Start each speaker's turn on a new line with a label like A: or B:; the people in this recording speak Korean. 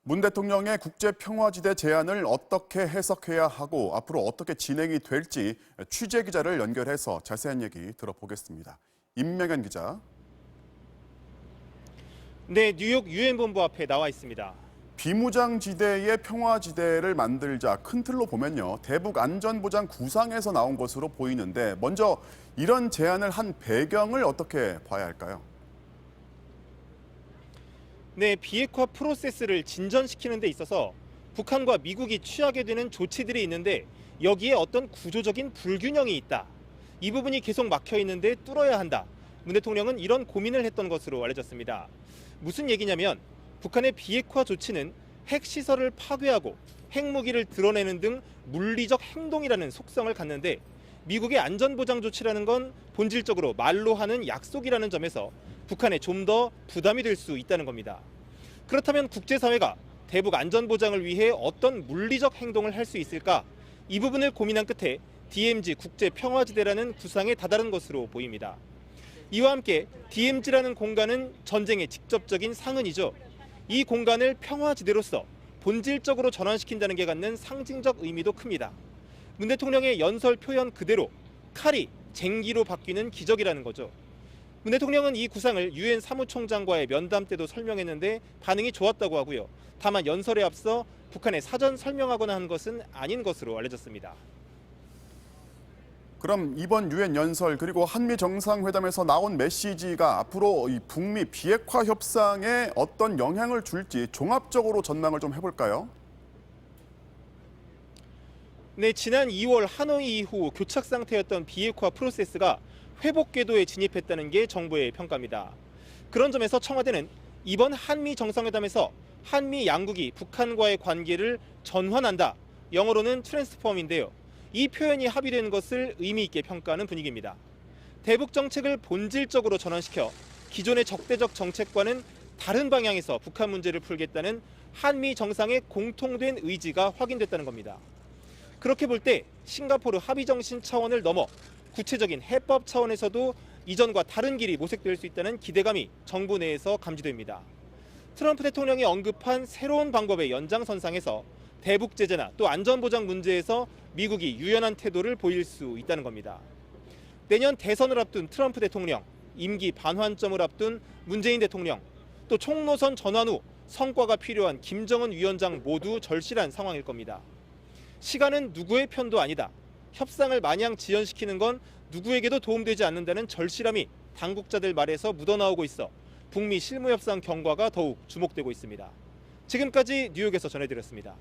A: 문 대통령의 국제평화지대 제안을 어떻게 해석해야 하고 앞으로 어떻게 진행이 될지 취재 기자를 연결해서 자세한 얘기 들어보겠습니다. 임명현 기자.
B: 네, 뉴욕 유엔 본부 앞에 나와 있습니다.
A: 비무장지대의 평화지대를 만들자 큰 틀로 보면요. 대북 안전보장 구상에서 나온 것으로 보이는데 먼저 이런 제안을 한 배경을 어떻게 봐야 할까요?
B: 네, 비핵화 프로세스를 진전시키는 데 있어서 북한과 미국이 취하게 되는 조치들이 있는데 여기에 어떤 구조적인 불균형이 있다. 이 부분이 계속 막혀 있는데 뚫어야 한다. 문 대통령은 이런 고민을 했던 것으로 알려졌습니다. 무슨 얘기냐면 북한의 비핵화 조치는 핵시설을 파괴하고 핵무기를 드러내는 등 물리적 행동이라는 속성을 갖는데 미국의 안전보장 조치라는 건 본질적으로 말로 하는 약속이라는 점에서 북한에 좀 더 부담이 될 수 있다는 겁니다. 그렇다면 국제사회가 대북 안전보장을 위해 어떤 물리적 행동을 할 수 있을까? 이 부분을 고민한 끝에 DMZ 국제평화지대라는 구상에 다다른 것으로 보입니다. 이와 함께 DMZ라는 공간은 전쟁의 직접적인 상흔이죠. 이 공간을 평화지대로서 본질적으로 전환시킨다는 게 갖는 상징적 의미도 큽니다. 문 대통령의 연설 표현 그대로 칼이 쟁기로 바뀌는 기적이라는 거죠. 문 대통령은 이 구상을 유엔 사무총장과의 면담 때도 설명했는데 반응이 좋았다고 하고요. 다만 연설에 앞서 북한에 사전 설명하거나 한 것은 아닌 것으로 알려졌습니다.
A: 그럼 이번 유엔 연설 그리고 한미 정상회담에서 나온 메시지가 앞으로 이 북미 비핵화 협상에 어떤 영향을 줄지 종합적으로 전망을 좀 해볼까요?
B: 네, 지난 2월 하노이 이후 교착 상태였던 비핵화 프로세스가 회복 궤도에 진입했다는 게 정부의 평가입니다. 그런 점에서 청와대는 이번 한미 정상회담에서 한미 양국이 북한과의 관계를 전환한다. 영어로는 트랜스폼인데요. 이 표현이 합의된 것을 의미 있게 평가하는 분위기입니다. 대북 정책을 본질적으로 전환시켜 기존의 적대적 정책과는 다른 방향에서 북한 문제를 풀겠다는 한미 정상의 공통된 의지가 확인됐다는 겁니다. 그렇게 볼 때 싱가포르 합의 정신 차원을 넘어 구체적인 해법 차원에서도 이전과 다른 길이 모색될 수 있다는 기대감이 정부 내에서 감지됩니다. 트럼프 대통령이 언급한 새로운 방법의 연장선상에서 대북 제재나 또 안전보장 문제에서 미국이 유연한 태도를 보일 수 있다는 겁니다. 내년 대선을 앞둔 트럼프 대통령, 임기 반환점을 앞둔 문재인 대통령, 또 총노선 전환 후 성과가 필요한 김정은 위원장 모두 절실한 상황일 겁니다. 시간은 누구의 편도 아니다. 협상을 마냥 지연시키는 건 누구에게도 도움되지 않는다는 절실함이 당국자들 말에서 묻어나오고 있어 북미 실무협상 경과가 더욱 주목되고 있습니다. 지금까지 뉴욕에서 전해드렸습니다.